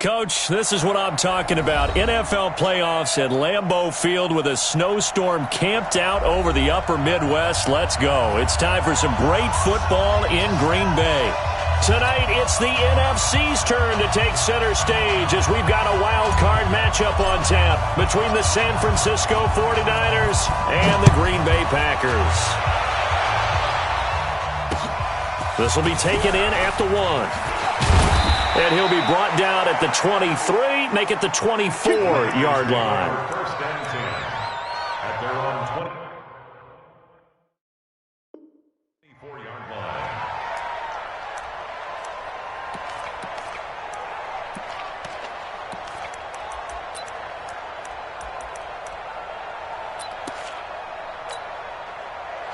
Coach, this is what I'm talking about. NFL playoffs at Lambeau Field with a snowstorm camped out over the upper Midwest. Let's go. It's time for some great football in Green Bay. Tonight, it's the NFC's turn to take center stage as we've got a wild card matchup on tap between the San Francisco 49ers and the Green Bay Packers. This will be taken in at the 1. And he'll be brought down at the 23, make it the 24-yard line. First and 10 at their own 24-yard line.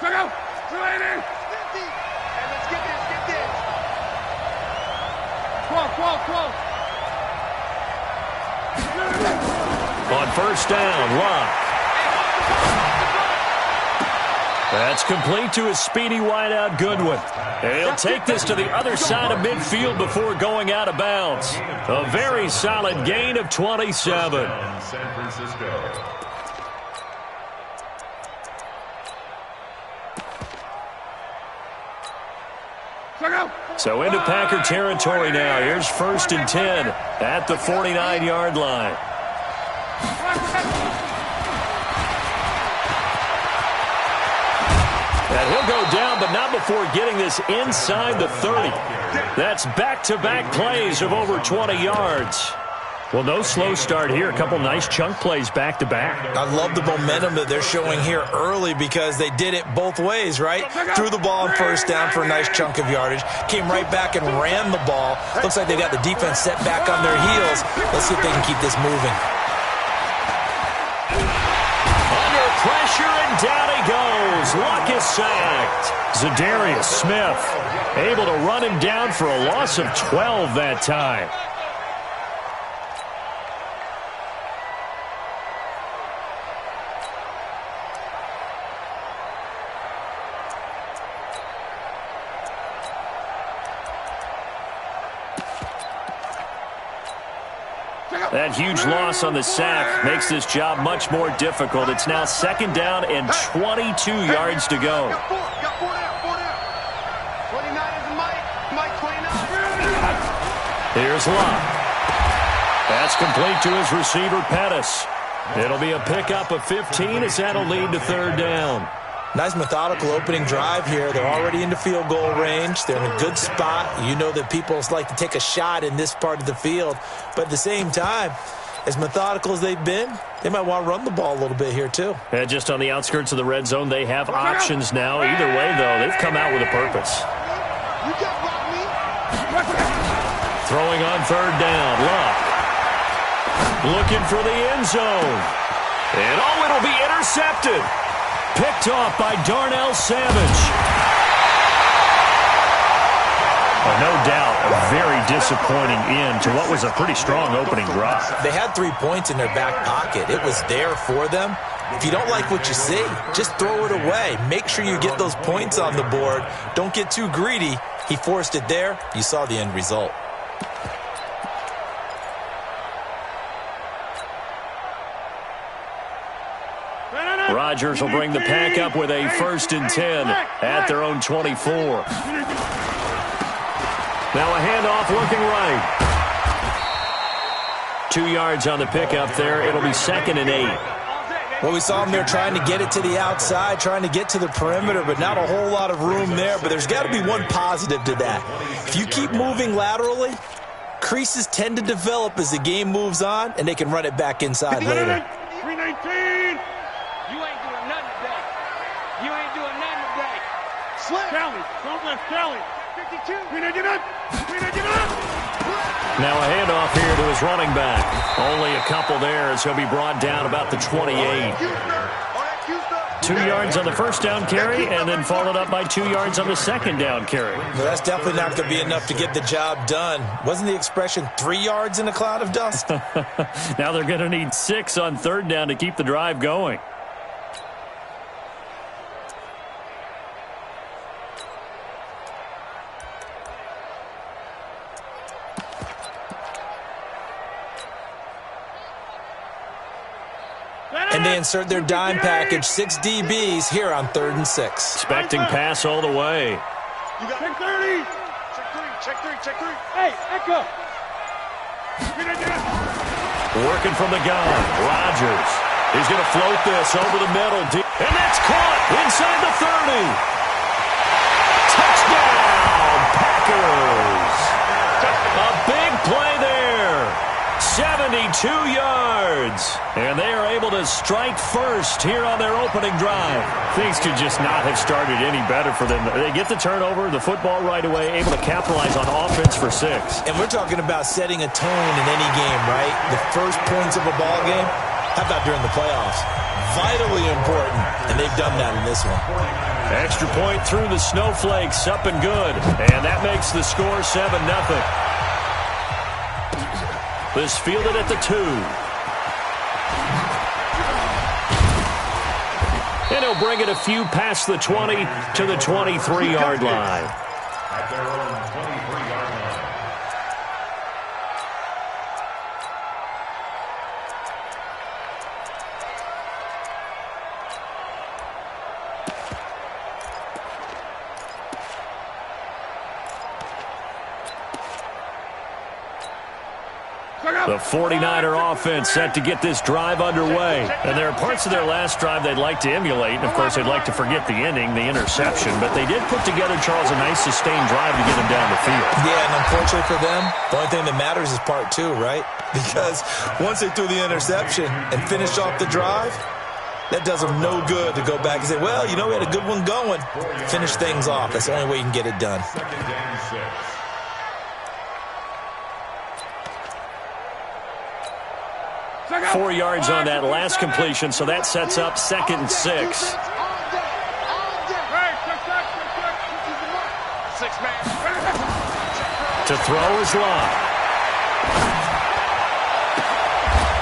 Check out! 280! 50! And let's get this, get this! 12. On first down, Locke. That's complete to his speedy wideout Goodwin. And he'll take this to the other side of midfield before going out of bounds. A very solid gain of 27. San Francisco. So into Packer territory now. Here's first and 10 at the 49-yard line. And he'll go down, but not before getting this inside the 30. That's back-to-back plays of over 20 yards. Well, no slow start here. A couple nice chunk plays back-to-back. I love the momentum that they're showing here early because they did it both ways, right? Threw the ball on first down for a nice chunk of yardage. Came right back and ran the ball. Looks like they got the defense set back on their heels. Let's see if they can keep this moving. Under pressure, and down he goes. Luck is sacked. Zadarius Smith able to run him down for a loss of 12 that time. That huge loss on the sack makes this job much more difficult. It's now second down and 22 yards to go. Got four down. 29 is Mike 29. Here's Locke. That's complete to his receiver, Pettis. It'll be a pickup of 15 as that'll lead to third down. Nice methodical opening drive here. They're already into field goal range. They're in a good spot. You know that people like to take a shot in this part of the field. But at the same time, as methodical as they've been, they might want to run the ball a little bit here too. And just on the outskirts of the red zone, they have options now. Either way, though, they've come out with a purpose. You can't block me. Throwing on third down, Locke. Looking for the end zone. And it'll be intercepted. Picked off by Darnell Savage. No doubt, a very disappointing end to what was a pretty strong opening drive. They had 3 points in their back pocket. It was there for them. If you don't like what you see, just throw it away. Make sure you get those points on the board. Don't get too greedy. He forced it there. You saw the end result. Rodgers will bring the pack up with a first and 10 at their own 24. Now a handoff looking right. 2 yards on the pickup there. It'll be second and 8. Well, we saw him there trying to get it to the outside, trying to get to the perimeter, but not a whole lot of room there. But there's got to be one positive to that. If you keep moving laterally, creases tend to develop as the game moves on, and they can run it back inside later. 319. You ain't doing nothing today. You ain't doing nothing today. Slip. Kelly. Don't let Kelly. 52. 399. Now a handoff here to his running back. Only a couple there as he'll be brought down about the 28. 2 yards on the first down carry and then followed up by 2 yards on the second down carry. Well, that's definitely not going to be enough to get the job done. Wasn't the expression 3 yards in a cloud of dust? Now they're going to need 6 on third down to keep the drive going. and they insert their dime package, 6 DBs here on 3rd and 6. Expecting pass all the way. You got check 30. Check three. Hey, Echo. Working from the gun. Rodgers. He's going to float this over the middle. And that's caught inside the 30. Touchdown, Packers. A big play there. 72 yards. And they are able to strike first here on their opening drive. Things could just not have started any better for them. They get the turnover, the football right away, able to capitalize on offense for 6. And we're talking about setting a tone in any game, right? The first points of a ball game. How about during the playoffs? Vitally important, and they've done that in this one. Extra point through the snowflakes, up and good. And that makes the score 7-0. This fielded at the 2. And he'll bring it a few past the 20 to the 23-yard line. At their own 23-yard line. The 49er offense set to get this drive underway. And there are parts of their last drive they'd like to emulate. And, of course, they'd like to forget the ending, the interception. But they did put together, Charles, a nice sustained drive to get them down the field. Yeah, and unfortunately for them, the only thing that matters is part 2, right? Because once they threw the interception and finished off the drive, that does them no good to go back and say, well, you know, we had a good one going. Finish things off. That's the only way you can get it done. 2nd and 6. 4 yards on that last completion, so that sets up 2nd and 6. To throw is Love.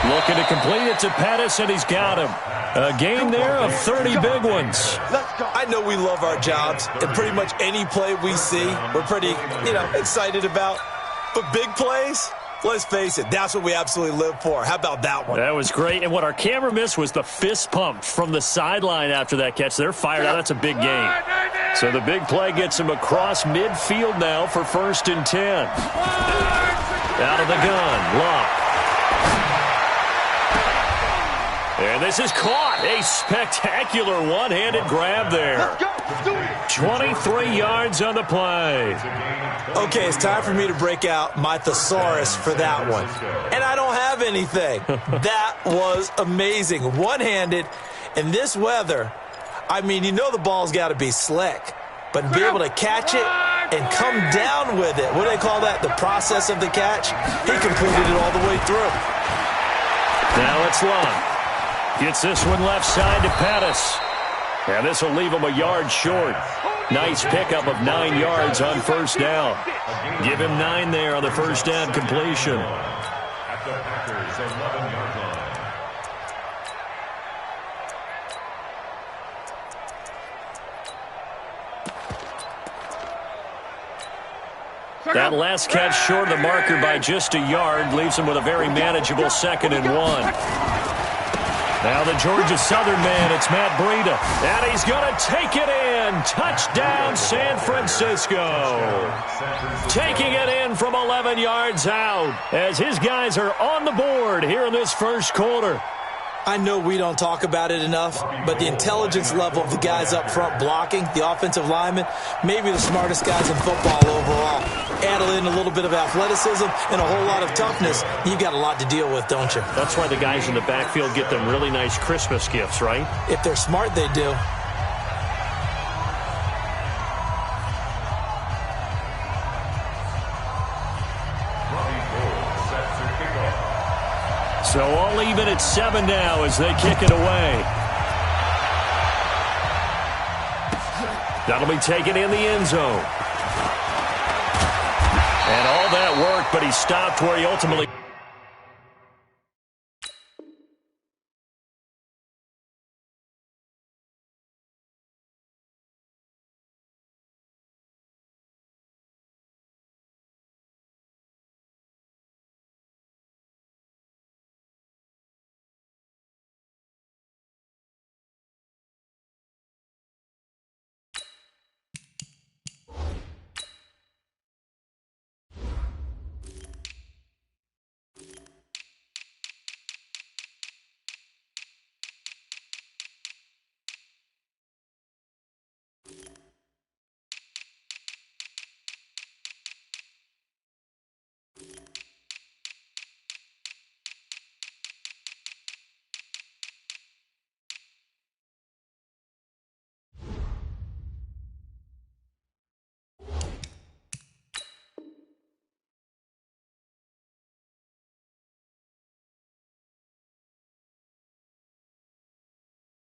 Looking to complete it to Pettis, and he's got him. A game there of 30 big ones. I know we love our jobs, and pretty much any play we see, we're pretty, excited about. But big plays, let's face it, that's what we absolutely live for. How about that one? That was great. And what our camera missed was the fist pump from the sideline after that catch. They're fired out. That's a big game. So the big play gets him across midfield now for 1st and 10. Out of the gun, Luck. And this is caught. A spectacular one-handed grab there. 23 yards on the play. Okay, it's time for me to break out my thesaurus for that one. And I don't have anything. That was amazing. One-handed in this weather. I mean, the ball's got to be slick. But be able to catch it and come down with it. What do they call that? The process of the catch? He completed it all the way through. Now it's Love. Gets this one left side to Pettis. And this will leave him a yard short. Nice pickup of 9 yards on 1st down. Give him 9 there on the 1st down completion. At the Packers' 11-yard line. That last catch short of the marker by just a yard leaves him with a very manageable 2nd and 1. Now the Georgia Southern man, it's Matt Breida. And he's going to take it in. Touchdown, San Francisco. Taking it in from 11 yards out as his guys are on the board here in this 1st quarter. I know we don't talk about it enough, but the intelligence level of the guys up front blocking, the offensive linemen, maybe the smartest guys in football overall. Add in a little bit of athleticism and a whole lot of toughness, you got a lot to deal with, don't you? That's why the guys in the backfield get them really nice Christmas gifts, right? If they're smart, they do. So all even at 7 now as they kick it away. That'll be taken in the end zone. And all that worked, but he stopped where he ultimately...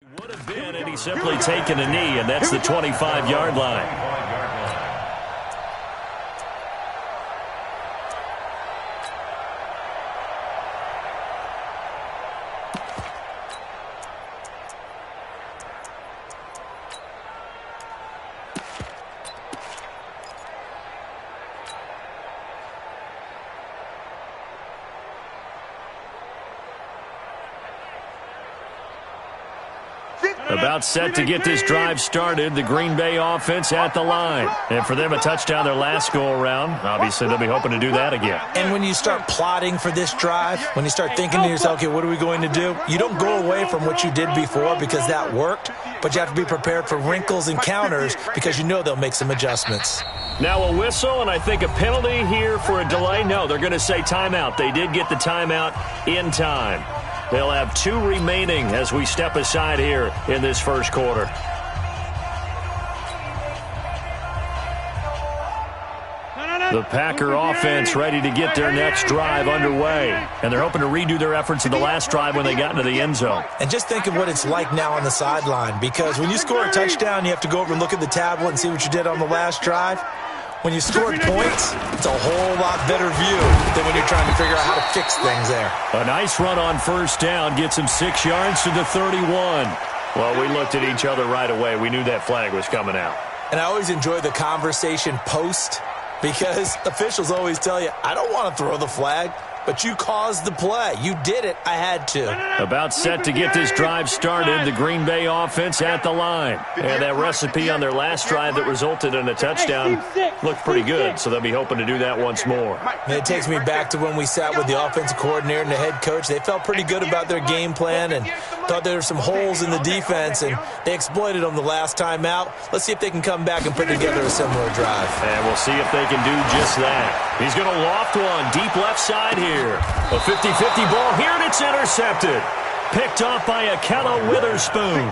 Would have been, and he's simply taken a knee, and that's the 25-yard line. About set to get this drive started, the Green Bay offense at the line. And for them, a touchdown their last go-around. Obviously, they'll be hoping to do that again. And when you start plotting for this drive, when you start thinking to yourself, okay, what are we going to do? You don't go away from what you did before because that worked, but you have to be prepared for wrinkles and counters because you know they'll make some adjustments. Now a whistle, and I think a penalty here for a delay. No, they're going to say timeout. They did get the timeout in time. They'll have 2 remaining as we step aside here in this first quarter. The Packer offense ready to get their next drive underway. And they're hoping to redo their efforts in the last drive when they got into the end zone. And just think of what it's like now on the sideline, because when you score a touchdown, you have to go over and look at the tablet and see what you did on the last drive. When you scored points, it's a whole lot better view than when you're trying to figure out how to fix things there. A nice run on first down gets him 6 yards to the 31. Well, we looked at each other right away. We knew that flag was coming out. And I always enjoy the conversation post because officials always tell you, I don't want to throw the flag, but you caused the play. You did it. I had to. About set to get this drive started, the Green Bay offense at the line. And that recipe on their last drive that resulted in a touchdown looked pretty good, so they'll be hoping to do that once more. And it takes me back to when we sat with the offensive coordinator and the head coach. They felt pretty good about their game plan and thought there were some holes in the defense, and they exploited them the last time out. Let's see if they can come back and put together a similar drive. And we'll see if they can do just that. He's going to loft one deep left side here. A 50-50 ball here, and it's intercepted. Picked off by Akello Witherspoon.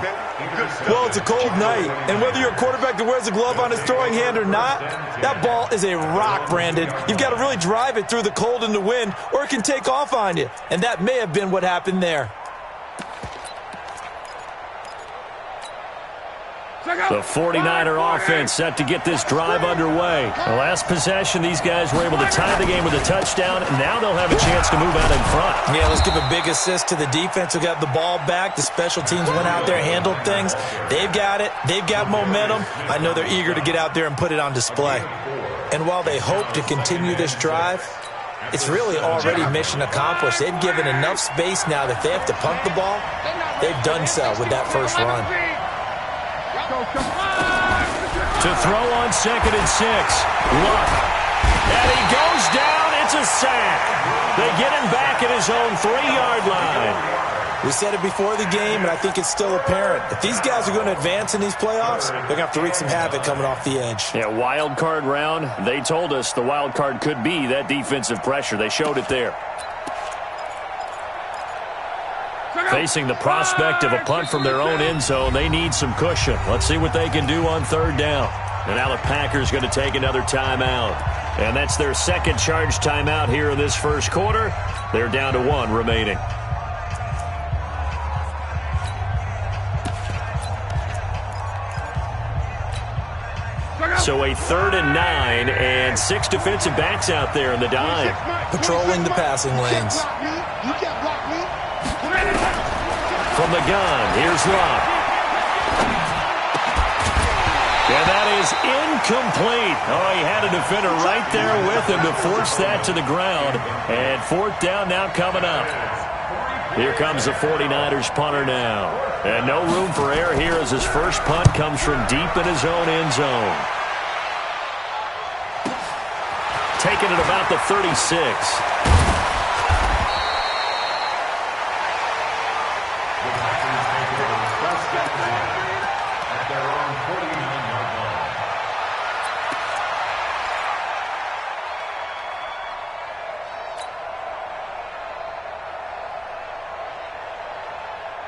Well, it's a cold night, and whether you're a quarterback that wears a glove on his throwing hand or not, that ball is a rock, Brandon. You've got to really drive it through the cold and the wind, or it can take off on you. And that may have been what happened there. The 49er offense set to get this drive underway. The last possession, these guys were able to tie the game with a touchdown, and now they'll have a chance to move out in front. Yeah, let's give a big assist to the defense who got the ball back. The special teams went out there, handled things. They've got it. They've got momentum. I know they're eager to get out there and put it on display. And while they hope to continue this drive, it's really already mission accomplished. They've given enough space now that if they have to punt the ball, they've done so with that first run. To throw on 2nd and 6. Luck. And he goes down. It's a sack. They get him back at his own 3-yard line. We said it before the game, and I think it's still apparent. If these guys are going to advance in these playoffs, they're going to have to wreak some havoc coming off the edge. Yeah, wild card round. They told us the wild card could be that defensive pressure. They showed it there. Facing the prospect of a punt from their own end zone, they need some cushion. Let's see what they can do on 3rd down. And now the Packers going to take another timeout. And that's their second charge timeout here in this first quarter. They're down to 1 remaining. So a 3rd and 9 and 6 defensive backs out there in the dime. Patrolling the passing lanes. From the gun, here's Luck. And that is incomplete. Oh, he had a defender right there with him to force that to the ground. And 4th down now coming up. Here comes the 49ers punter now. And no room for error here as his first punt comes from deep in his own end zone. Taken at about the 36.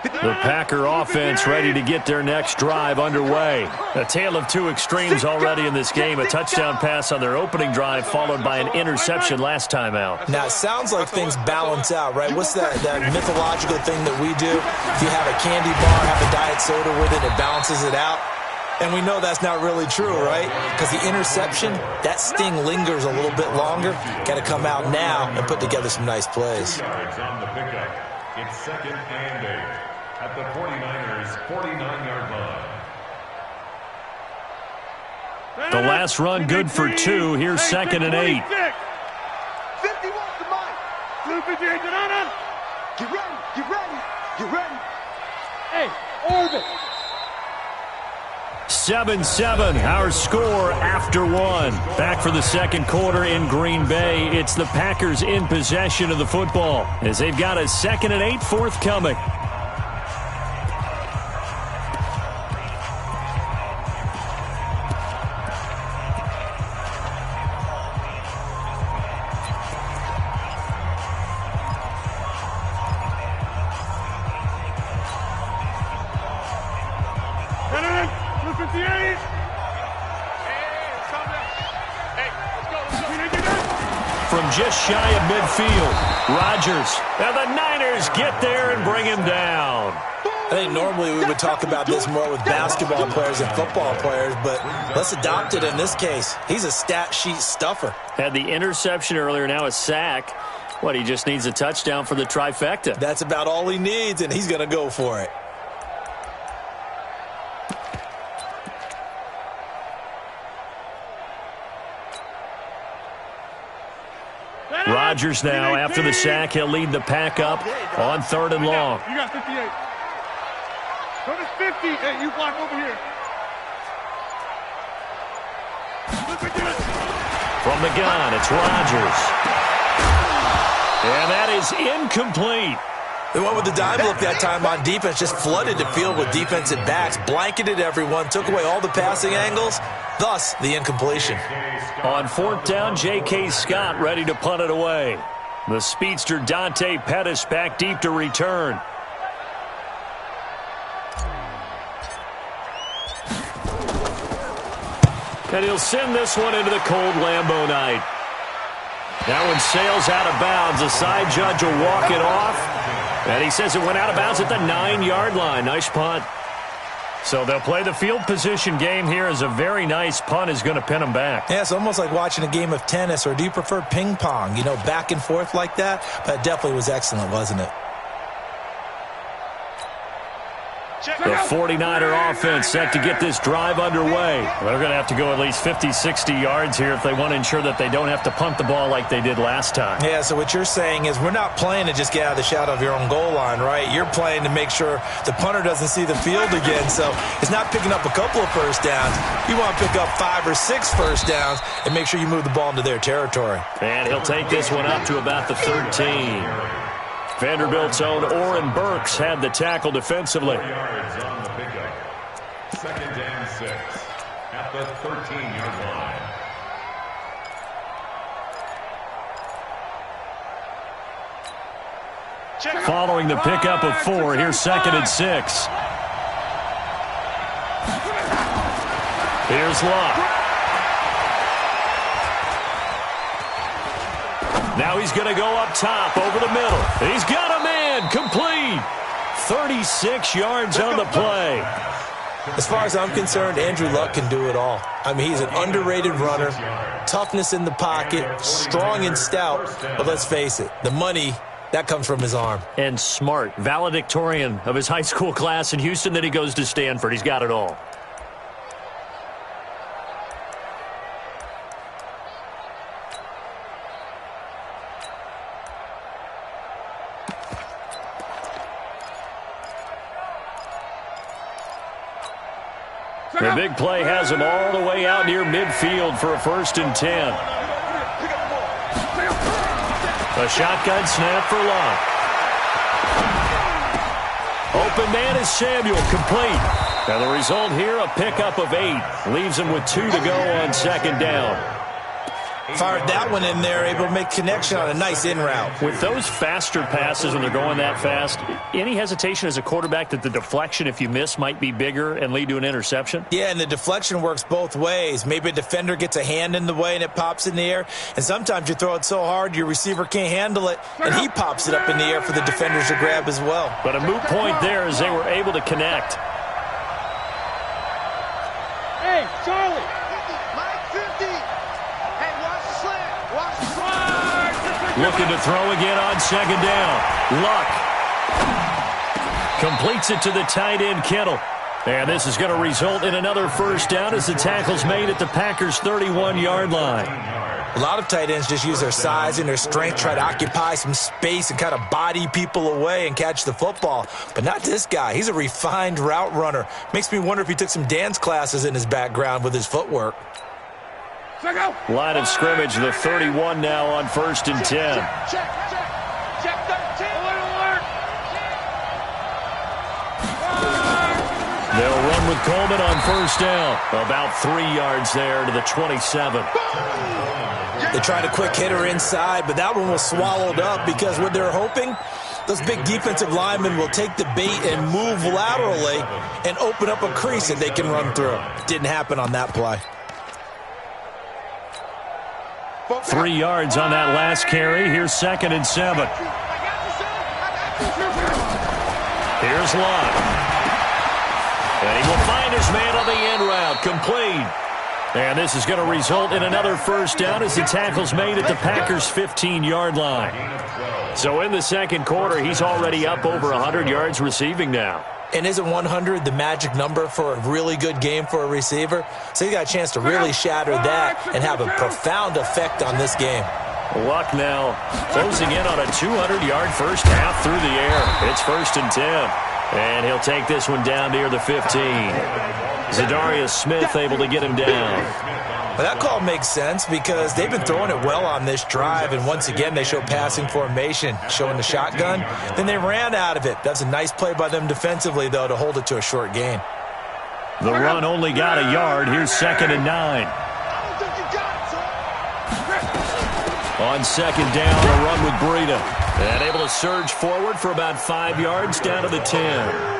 The Packer offense ready to get their next drive underway. A tale of two extremes already in this game. A touchdown pass on their opening drive followed by an interception last time out. Now, it sounds like things balance out, right? What's that mythological thing that we do? If you have a candy bar, have a diet soda with it, it balances it out. And we know that's not really true, right? Because the interception, that sting lingers a little bit longer. Got to come out now and put together some nice plays. Yards on the pickup. It's 2nd and 8 at the 49ers' 49-yard line. The last run good for 2. Here's 2nd and 8. 51 to Mike. 58 to Nana. Get ready. Get ready. Get ready. Hey, orbit. 7-7, our score after 1. Back for the second quarter in Green Bay. It's the Packers in possession of the football as they've got a 2nd and 8 forthcoming. From just shy of midfield, Rodgers. And the Niners get there and bring him down. I think normally we would talk about this more with basketball players and football players, but let's adopt it in this case. He's a stat sheet stuffer. Had the interception earlier, now a sack. What, he just needs a touchdown for the trifecta. That's about all he needs, and he's going to go for it. Rodgers now, after the sack, he'll lead the pack up on 3rd and long. You got 58. Go to 50. Hey, you block over here. From the gun, it's Rodgers. And that is incomplete. They went with the dime look that time on defense, just flooded the field with defensive backs, blanketed everyone, took away all the passing angles, thus the incompletion. On 4th down, J.K. Scott ready to punt it away. The speedster Dante Pettis back deep to return. And he'll send this one into the cold Lambeau night. That one sails out of bounds. The side judge will walk it off. And he says it went out of bounds at the 9-yard line. Nice punt. So they'll play the field position game here as a very nice punt is going to pin them back. Yeah, it's almost like watching a game of tennis, or do you prefer ping pong? You know, back and forth like that? But it definitely was excellent, wasn't it? The 49er offense set to get this drive underway. They're going to have to go at least 50, 60 yards here if they want to ensure that they don't have to punt the ball like they did last time. Yeah, so what you're saying is we're not playing to just get out of the shadow of your own goal line, right? You're playing to make sure the punter doesn't see the field again. So it's not picking up a couple of first downs. You want to pick up 5 or 6 first downs and make sure you move the ball into their territory. And he'll take this one up to about the 13. Vanderbilt's own Oren Burks had the tackle defensively. 4 yards on the pickup. 2nd and 6 at the 13-yard line. Following the pickup of 4, here's 2nd and 6. Here's Locke. Now he's going to go up top over the middle. He's got a man, complete. 36 yards on the play. As far as I'm concerned, Andrew Luck can do it all. I mean, he's an underrated runner, toughness in the pocket, strong and stout, but let's face it, the money, that comes from his arm. And smart, valedictorian of his high school class in Houston, then he goes to Stanford. He's got it all. The big play has him all the way out near midfield for a 1st and 10. A shotgun snap for Locke. Open man is Samuel, complete. And the result here, a pickup of 8. Leaves him with 2 to go on 2nd down. Fired that one in there, able to make connection on a nice in route. With those faster passes when they're going that fast, any hesitation as a quarterback that the deflection, if you miss, might be bigger and lead to an interception? Yeah, and the deflection works both ways. Maybe a defender gets a hand in the way and it pops in the air, and sometimes you throw it so hard your receiver can't handle it, and he pops it up in the air for the defenders to grab as well. But a moot point there as they were able to connect. Hey, Charlie. Looking to throw again on second down. Luck completes it to the tight end, Kittle. And this is going to result in another first down as the tackle's made at the Packers' 31-yard line. A lot of tight ends just use their size and their strength, try to occupy some space and kind of body people away and catch the football. But not this guy. He's a refined route runner. Makes me wonder if he took some dance classes in his background with his footwork. Line of scrimmage, the 31 now on 1st and 10. Check 13. Alert. They'll run with Coleman on 1st down. About 3 yards there to the 27. They tried a quick hitter inside, but that one was swallowed up because what they're hoping, those big defensive linemen will take the bait and move laterally and open up a crease that they can run through. Didn't happen on that play. 3 yards on that last carry. Here's 2nd and 7. Here's Lott. And he will find his man on the end route. Complete. And this is going to result in another first down as the tackle's made at the Packers' 15-yard line. So in the second quarter, he's already up over 100 yards receiving now. And isn't 100 the magic number for a really good game for a receiver? So he got a chance to really shatter that and have a profound effect on this game. Luck now closing in on a 200-yard first half through the air. It's 1st and 10. And he'll take this one down near the 15. Zadarius Smith able to get him down. Well, that call makes sense because they've been throwing it well on this drive, and once again they show passing formation, showing the shotgun. Then they ran out of it. That's a nice play by them defensively, though, to hold it to a short gain. The run only got a yard. Here's 2nd and 9. On 2nd down, a run with Breida. And able to surge forward for about 5 yards down to the 10.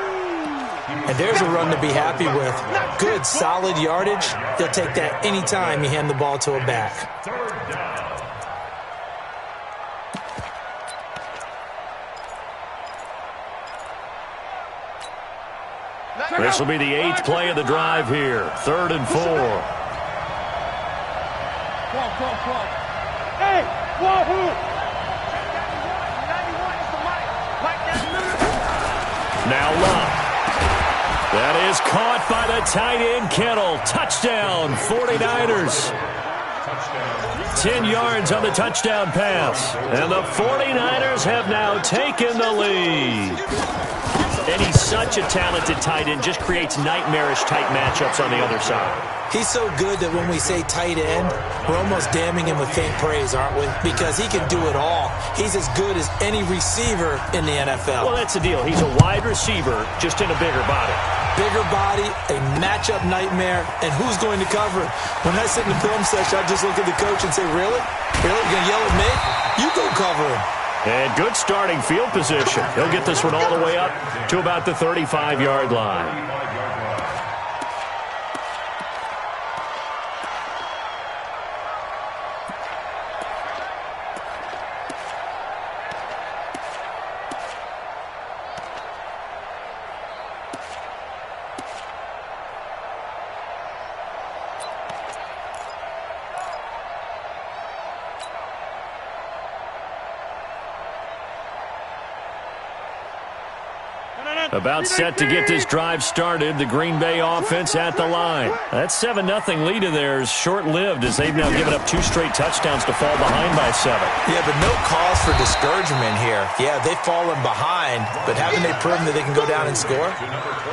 And there's a run to be happy with. Good, solid yardage. They'll take that anytime you hand the ball to a back. This will be the 8th play of the drive here. 3rd and 4. Hey, Wahoo! Now Lott. That is caught by the tight end, Kittle. Touchdown, 49ers. 10 yards on the touchdown pass. And the 49ers have now taken the lead. And he's such a talented tight end, just creates nightmarish-type matchups on the other side. He's so good that when we say tight end, we're almost damning him with faint praise, aren't we? Because he can do it all. He's as good as any receiver in the NFL. Well, that's the deal. He's a wide receiver, just in a bigger body. Bigger body, a matchup nightmare, and who's going to cover? When I sit in the film session, I just look at the coach and say, really? Really? You're going to yell at me? You go cover him. And good starting field position. He'll get this one all the way up to about the 35-yard line. About set to get this drive started. The Green Bay offense at the line. That 7-0 lead of theirs short-lived as they've now given up 2 straight touchdowns to fall behind by 7. Yeah, but no cause for discouragement here. Yeah, they've fallen behind, but haven't they proven that they can go down and score?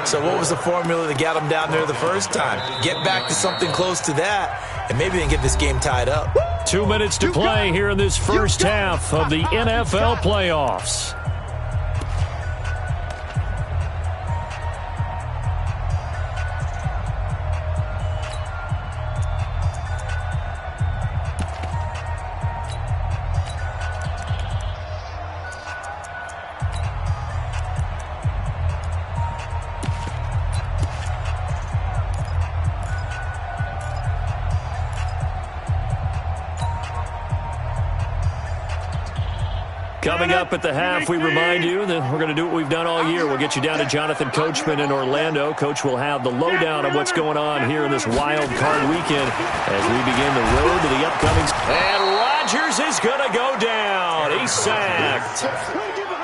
So what was the formula that got them down there the first time? Get back to something close to that, and maybe they can get this game tied up. 2 minutes to play here in this first half of the NFL playoffs. Coming up at the half, we remind you that we're going to do what we've done all year. We'll get you down to Jonathan Coachman in Orlando. Coach will have the lowdown of what's going on here in this wild card weekend as we begin the road to the upcoming. And Rodgers is going to go down. He's sacked.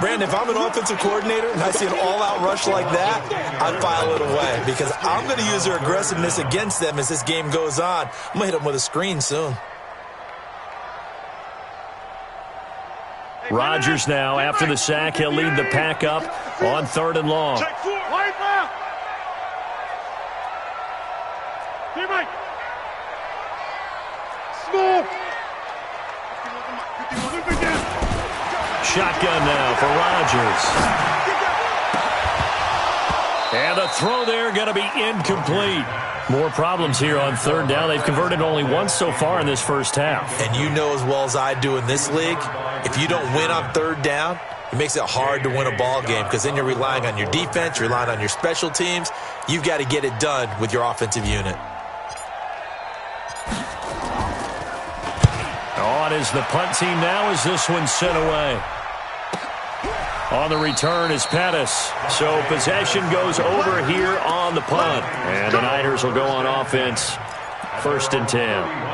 Brandon, if I'm an offensive coordinator and I see an all-out rush like that, I file it away because I'm going to use their aggressiveness against them as this game goes on. I'm going to hit them with a screen soon. Rodgers now, after the sack, he'll lead the pack up on 3rd and long. Check 4. Wide left. Teammate. Small. Shotgun now for Rodgers. And the throw there going to be incomplete. More problems here on 3rd down. They've converted only once so far in this first half. And you know as well as I do in this league, if you don't win on 3rd down, it makes it hard to win a ball game because then you're relying on your defense, you're relying on your special teams. You've got to get it done with your offensive unit. On is the punt team now as this one's sent away. On the return is Pettis. So possession goes over here on the punt. And the Niners will go on offense. 1st and 10.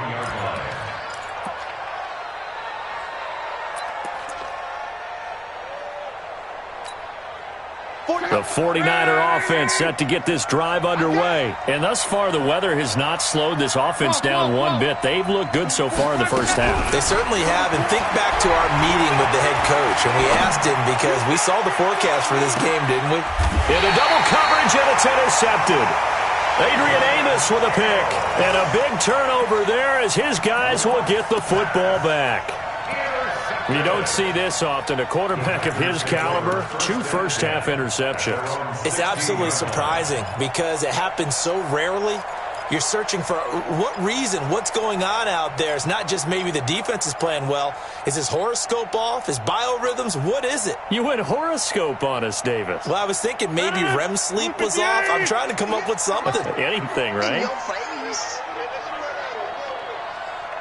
The 49er offense set to get this drive underway. And thus far, the weather has not slowed this offense down one bit. They've looked good so far in the first half. They certainly have. And think back to our meeting with the head coach. And we asked him because we saw the forecast for this game, didn't we? Into double coverage, and it's intercepted. Adrian Amos with a pick. And a big turnover there as his guys will get the football back. You don't see this often. A quarterback of his caliber, 2 first-half interceptions. It's absolutely surprising because it happens so rarely. You're searching for what reason, what's going on out there. It's not just maybe the defense is playing well. Is his horoscope off? His biorhythms? What is it? You went horoscope on us, Davis. Well, I was thinking maybe REM sleep was off. I'm trying to come up with something. Anything, right?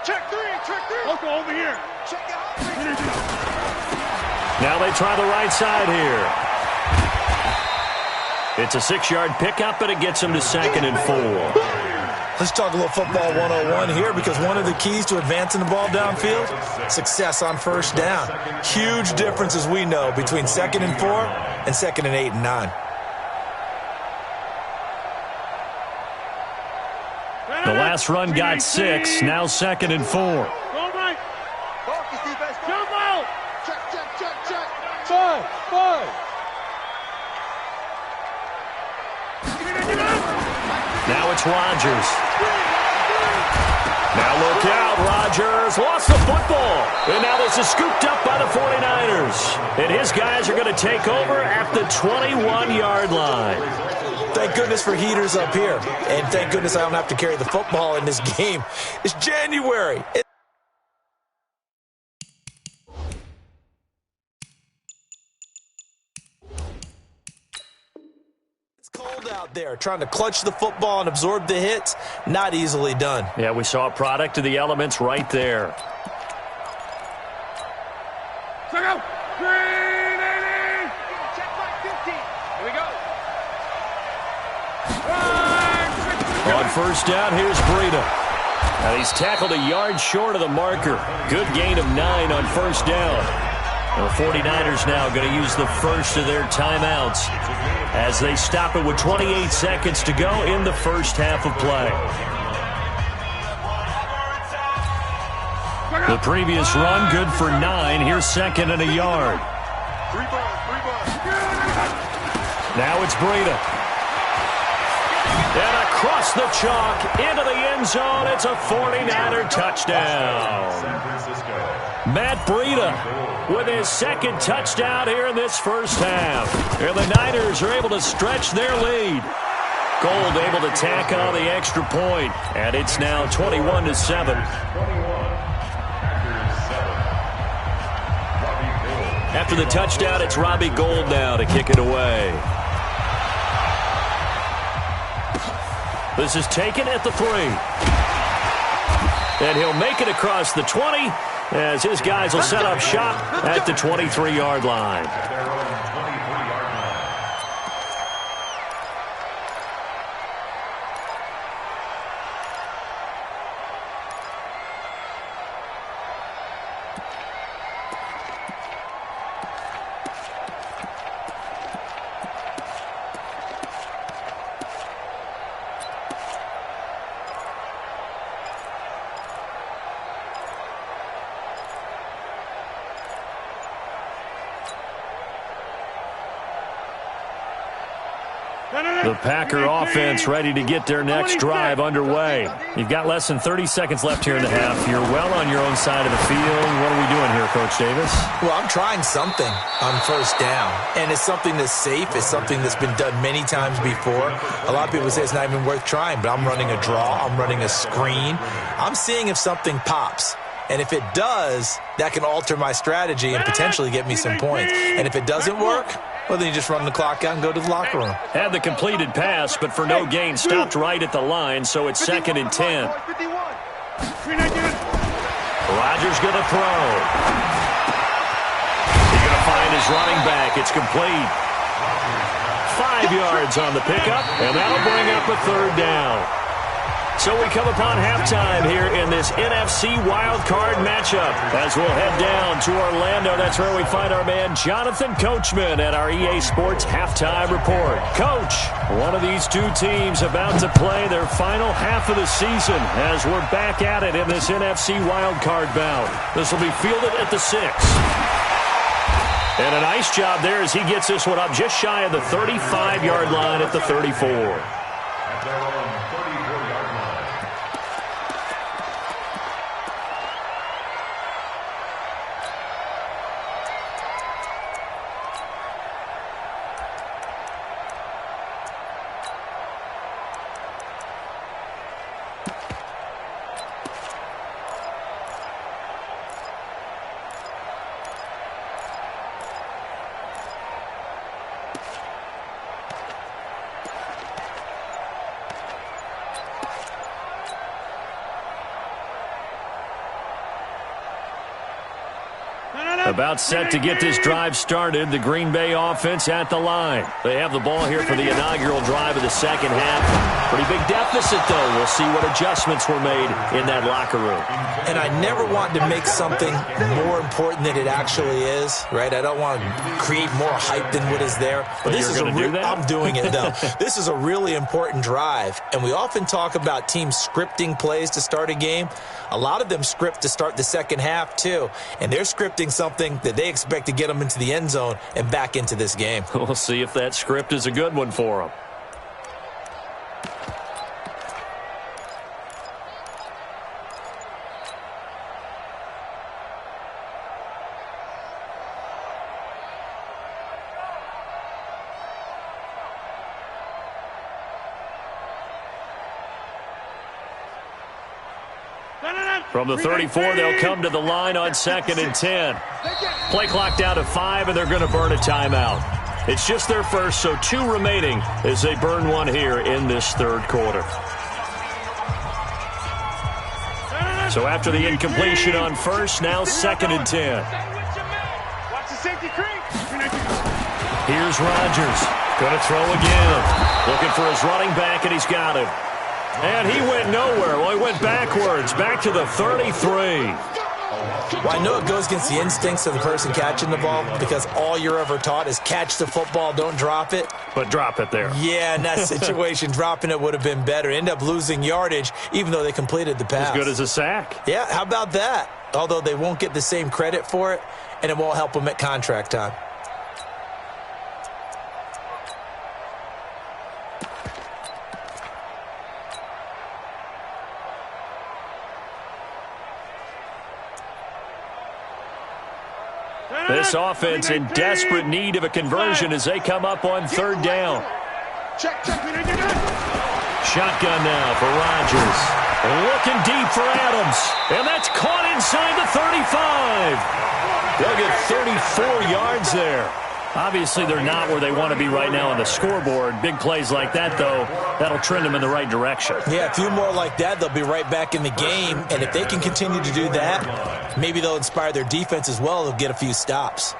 Check 3. Look over here. Check out. Now they try the right side here. It's a 6-yard pickup, and it gets him to 2nd and 4. Let's talk a little football 101 here because one of the keys to advancing the ball downfield, success on 1st down. Huge difference, as we know, between 2nd and 4 and 2nd and 8 and 9. The last run got 6, now 2nd and 4. Now it's Rodgers. Now look out, Rodgers lost the football. And now this is scooped up by the 49ers. And his guys are going to take over at the 21-yard line. Thank goodness for heaters up here. And thank goodness I don't have to carry the football in this game. It's January. Cold out there, trying to clutch the football and absorb the hits, not easily done. Yeah, we saw a product of the elements right there. Check out. Green 80. Check back 15. Here we go. On 1st down, here's Breida. Now he's tackled a yard short of the marker. Good gain of 9 on 1st down. The 49ers now going to use the first of their timeouts as they stop it with 28 seconds to go in the first half of play. The previous run good for 9. Here's 2nd and a yard. Now it's Breida. And across the chalk into the end zone. It's a 49er touchdown. Matt Breida with his 2nd touchdown here in this first half. And the Niners are able to stretch their lead. Gold able to tack on the extra point. And it's now 21-7. After the touchdown, it's Robbie Gould now to kick it away. This is taken at the 3. And he'll make it across the 20 as his guys will set up shop at the 23-yard line. The Packer offense ready to get their next drive underway. You've got less than 30 seconds left here in the half. You're well on your own side of the field. What are we doing here, Coach Davis? Well, I'm trying something on first down, and it's something that's safe. It's something that's been done many times before. A lot of people say it's not even worth trying, but I'm running a draw. I'm running a screen. I'm seeing if something pops. And if it does, that can alter my strategy and potentially get me some points. And if it doesn't work, well, then you just run the clock out and go to the locker room. Had the completed pass, but for no gain, stopped right at the line, so it's 2nd and 10. Rodgers going to throw. He's going to find his running back. It's complete. 5 yards on the pickup, and that'll bring up a 3rd down. So we come upon halftime here in this NFC wildcard matchup. As we'll head down to Orlando, that's where we find our man Jonathan Coachman at our EA Sports Halftime Report. Coach, one of these two teams about to play their final half of the season as we're back at it in this NFC wildcard bout. This will be fielded at the 6. And a nice job there as he gets this one up just shy of the 35-yard line at the 34. About set to get this drive started. The Green Bay offense at the line. They have the ball here for the inaugural drive of the second half. Pretty big deficit, though. We'll see what adjustments were made in that locker room. And I never want to make something more important than it actually is, right? I don't want to create more hype than what is there. But this is I'm doing it, though. This is a really important drive. And we often talk about teams scripting plays to start a game. A lot of them script to start the second half, too. And they're scripting something that they expect to get them into the end zone and back into this game. We'll see if that script is a good one for them. From the 34, they'll come to the line on 2nd and 10. Play clock down to 5, and they're going to burn a timeout. It's just their first, so 2 remaining as they burn one here in this third quarter. So after the incompletion on first, now 2nd and 10. Here's Rodgers. Going to throw again. Looking for his running back, and he's got him. And he went nowhere. Well, he went backwards, back to the 33. Well, I know it goes against the instincts of the person catching the ball because all you're ever taught is catch the football, don't drop it. But drop it there. Yeah, in that situation, dropping it would have been better. End up losing yardage, even though they completed the pass. As good as a sack. Yeah, how about that? Although they won't get the same credit for it, and it won't help them at contract time. This offense in desperate need of a conversion as they come up on 3rd down. Shotgun now for Rodgers. Looking deep for Adams. And that's caught inside the 35. They'll get 34 yards there. Obviously, they're not where they want to be right now on the scoreboard. Big plays like that, though, that'll trend them in the right direction. Yeah, a few more like that, they'll be right back in the game. And if they can continue to do that, maybe they'll inspire their defense as well. They'll get a few stops.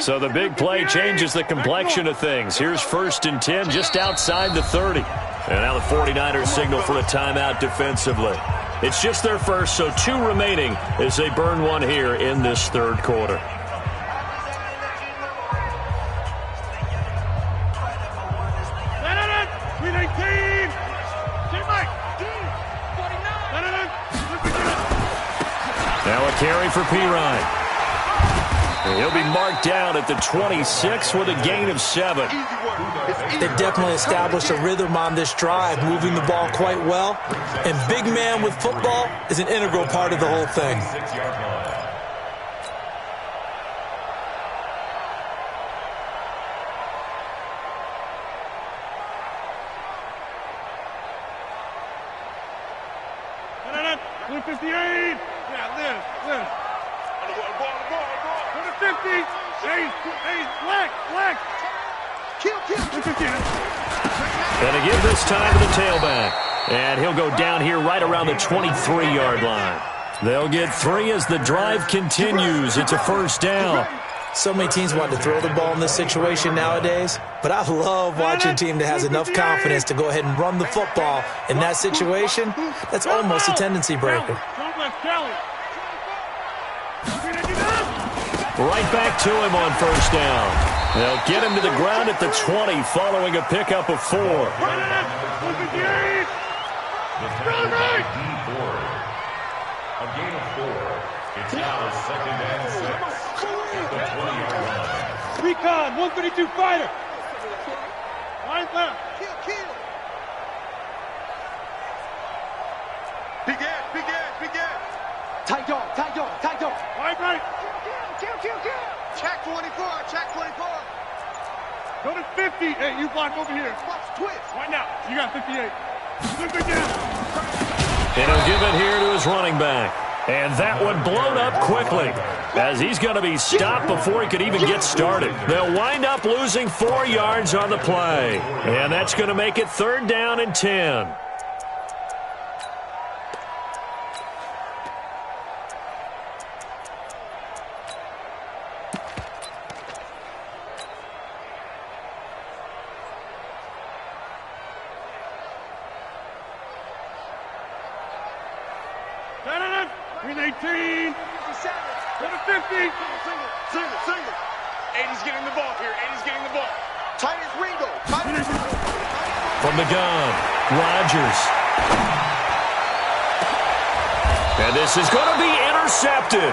So the big play changes the complexion of things. Here's 1st and 10 just outside the 30. And now the 49ers signal for a timeout defensively. It's just their first, so 2 remaining as they burn one here in this 3rd quarter. Now a carry for Pirine. He'll be marked down at the 26 with a gain of 7. They've definitely established a rhythm on this drive, moving the ball quite well. And big man with football is an integral part of the whole thing. And again this time to the tailback. And he'll go down here right around the 23-yard line. They'll get 3 as the drive continues. It's a 1st down. So many teams want to throw the ball in this situation nowadays, but I love watching a team that has enough confidence to go ahead and run the football. In that situation, that's almost a tendency breaker. Right back to him on 1st down. They'll get him to the ground at the 20 following a pickup of 4. The tackle D4. A gain of 4. It's now 2nd and 6 at the 20-yard line. Recon, 132 fighter. Line left. Kill. Begin. Tight dog. Line right. Kill. Check 24. Go to 50. Hey, you block over here. Twist. Right now. You got 58. And he'll give it here to his running back. And that one blown up quickly as he's going to be stopped before he could even get started. They'll wind up losing 4 yards on the play. And that's going to make it 3rd down and 10. Green 18. 57. Go to 50. Single. 80's getting the ball here. Tight as Ringo. From the gun, Rodgers. And this is going to be intercepted.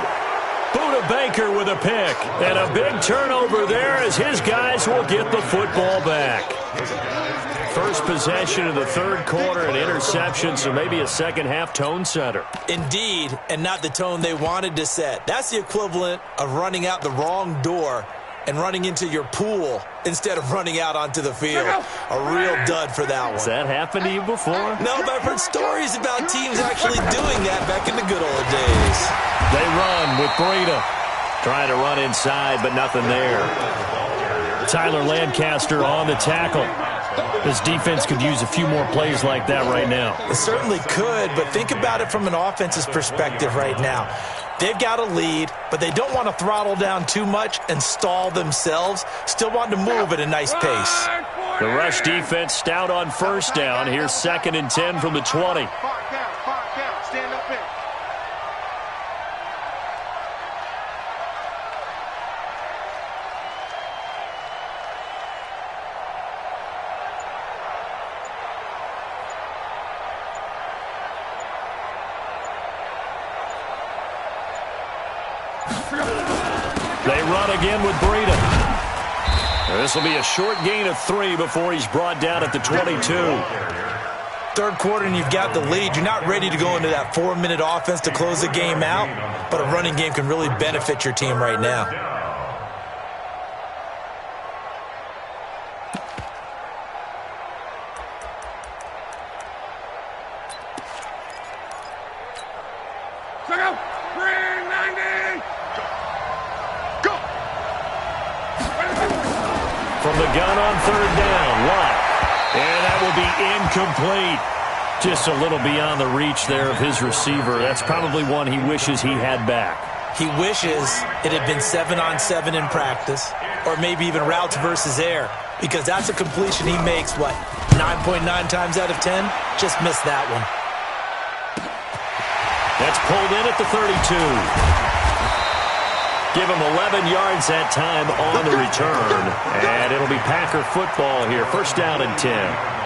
Buda Baker with a pick. And a big turnover there as his guys will get the football back. First possession of the 3rd quarter, an interception, so maybe a second-half tone setter. Indeed, and not the tone they wanted to set. That's the equivalent of running out the wrong door and running into your pool instead of running out onto the field. A real dud for that one. Has that happened to you before? No, but I've heard stories about teams actually doing that back in the good old days. They run with Breida. Trying to run inside, but nothing there. Tyler Lancaster on the tackle. This defense could use a few more plays like that right now. It certainly could, but think about it from an offense's perspective right now. They've got a lead, but they don't want to throttle down too much and stall themselves. Still want to move at a nice pace. The rush defense stout on 1st down. Here's 2nd and 10 from the 20. Far count. Stand up in. They run again with Breida. This will be a short gain of 3 before he's brought down at the 22. 3rd quarter and you've got the lead. You're not ready to go into that 4-minute offense to close the game out, but a running game can really benefit your team right now. Bring 90. from the gun on third down. Lott. And that will be incomplete. Just a little beyond the reach there of his receiver. That's probably one he wishes he had back. He wishes it had been 7-on-7 in practice, or maybe even routes versus air, because that's a completion he makes, 9.9 times out of 10? Just missed that one. That's pulled in at the 32. Give him 11 yards that time on the return. And it'll be Packer football here. First down and 10.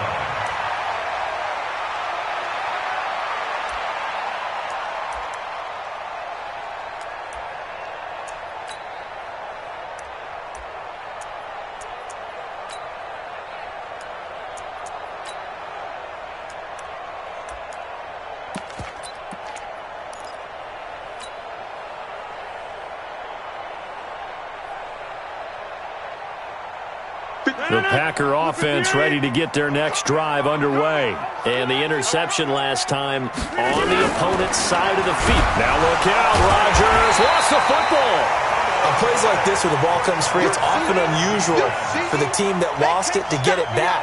The Packer offense ready to get their next drive underway. And the interception last time on the opponent's side of the field. Now look out, Rodgers lost the football. On plays like this where the ball comes free, it's often unusual for the team that lost it to get it back.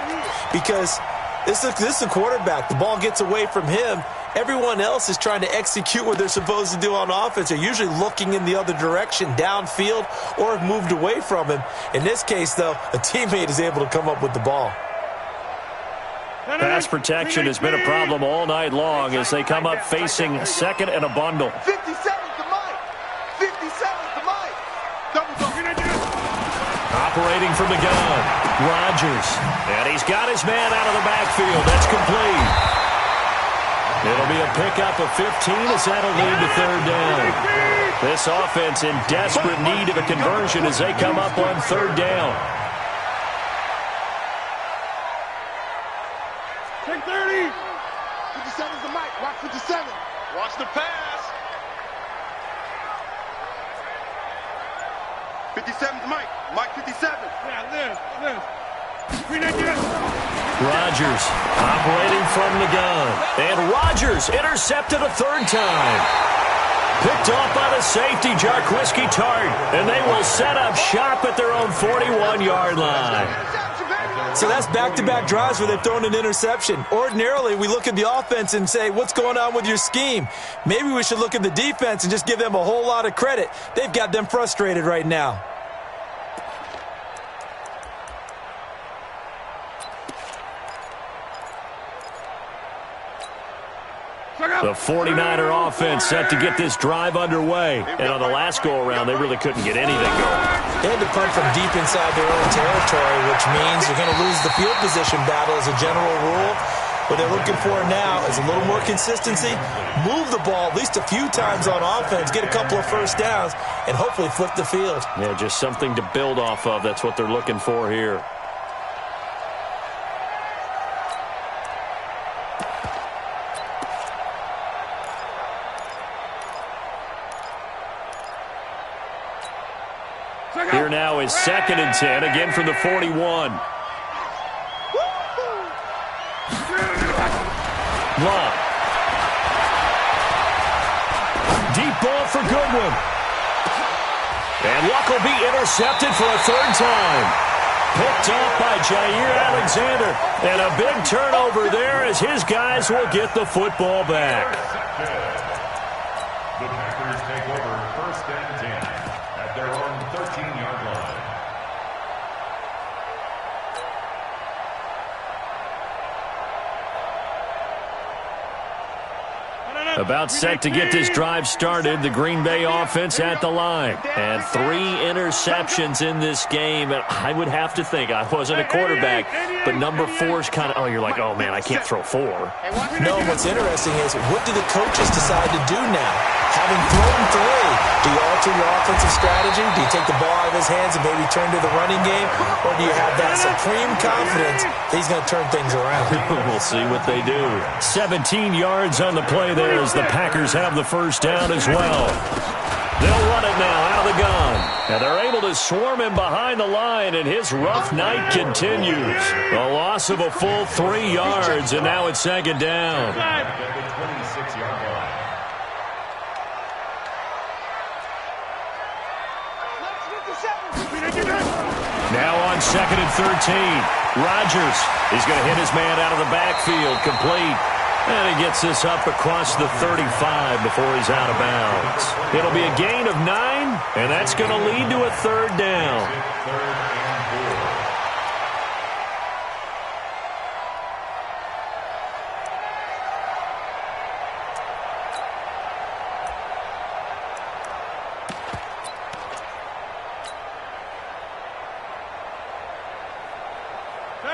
Because this is a quarterback. The ball gets away from him. Everyone else is trying to execute what they're supposed to do on offense. They're usually looking in the other direction, downfield, or have moved away from him. In this case, though, a teammate is able to come up with the ball. Pass protection has been a problem all night long as they come up facing second and a bundle. 57's the mic. 57's the mic. Double dog. Operating from the gun, Rodgers. And he's got his man out of the backfield. That's complete. It'll be a pickup of 15 as that'll lead to third down. This offense in desperate need of a conversion as they come up on third down. Take 30. 57's the mic. Watch 57. Watch the pass. 57's Mike. Mike 57. Yeah, this. Rodgers operating from the gun. And Rodgers intercepted a third time. Picked off by the safety, Jarquiski Tart. And they will set up shop at their own 41-yard line. So that's back-to-back drives where they've thrown an interception. Ordinarily, we look at the offense and say, what's going on with your scheme? Maybe we should look at the defense and just give them a whole lot of credit. They've got them frustrated right now. The 49er offense set to get this drive underway. And on the last go-around, they really couldn't get anything going. They had to punt from deep inside their own territory, which means you're going to lose the field position battle as a general rule. What they're looking for now is a little more consistency, move the ball at least a few times on offense, get a couple of first downs, and hopefully flip the field. Yeah, just something to build off of. That's what they're looking for here. Here now is 2nd and 10, again from the 41. Lott. Deep ball for Goodwin. And Luck will be intercepted for a third time. Picked off by Jair Alexander. And a big turnover there as his guys will get the football back. The Packers take over 1st and 10 at their own 13-yard line. About set to get this drive started, the Green Bay offense at the line. And 3 interceptions in this game. And I would have to think, I wasn't a quarterback, but number 4's kind of, you're like, oh, man, I can't throw 4. No, what's interesting is what do the coaches decide to do now? Having thrown 3, do you alter your offensive strategy? Do you take the ball out of his hands and maybe turn to the running game? Or do you have that supreme confidence that he's going to turn things around? We'll see what they do. 17 yards on the play there as the Packers have the first down as well. They'll run it now out of the gun. And they're able to swarm him behind the line, and his rough night continues. A loss of a full 3 yards, and now it's 2nd down. At the 26-yard line. Now on on 2nd and 13. Rodgers is going to hit his man out of the backfield, complete. And he gets this up across the 35 before he's out of bounds. It'll be a gain of 9, and that's going to lead to a 3rd down.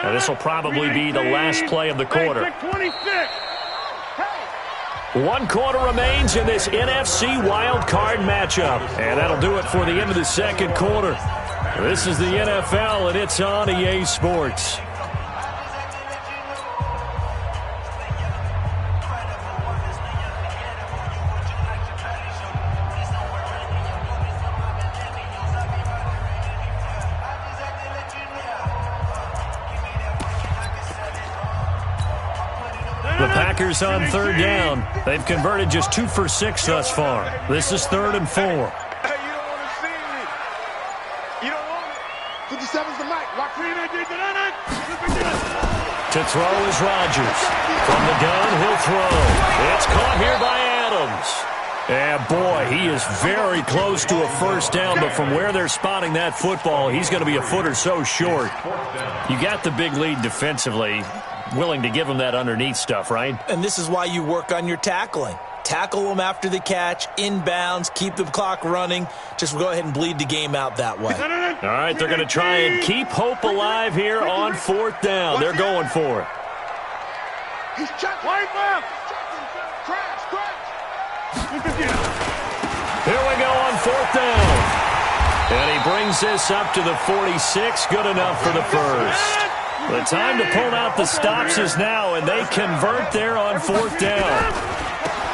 Now, this will probably be the last play of the quarter. 26. 1 quarter remains in this NFC wildcard matchup. And that'll do it for the end of the 2nd quarter. This is the NFL, and it's on EA Sports. The Packers on 3rd down. They've converted just 2 for 6 thus far. This is 3rd and 4. Hey, you don't want to see me. You don't want it. 57's the mic. Lock me in. To throw is Rodgers. From the gun, he'll throw. It's caught here by Adams. And boy, he is very close to a 1st down, but from where they're spotting that football, he's going to be a foot or so short. You got the big lead defensively. Willing to give him that underneath stuff, right? And this is why you work on your tackling. Tackle them after the catch, inbounds, keep the clock running. Just go ahead and bleed the game out that way. All right, they're going to try and keep hope alive here on 4th down. They're going for it. He's checking. White left. Crash. Here we go on 4th down. And he brings this up to the 46. Good enough for the 1st. The time to pull out the stops is now, and they convert there on 4th down.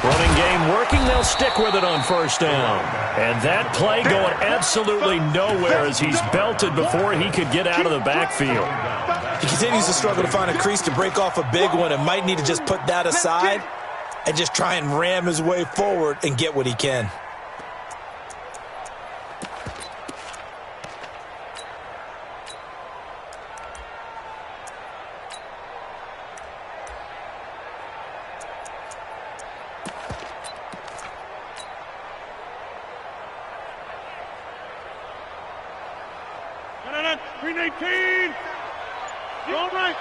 Running game working, they'll stick with it on 1st down. And that play going absolutely nowhere as he's belted before he could get out of the backfield. He continues to struggle to find a crease to break off a big one and might need to just put that aside and just try and ram his way forward and get what he can. Green 18. All right.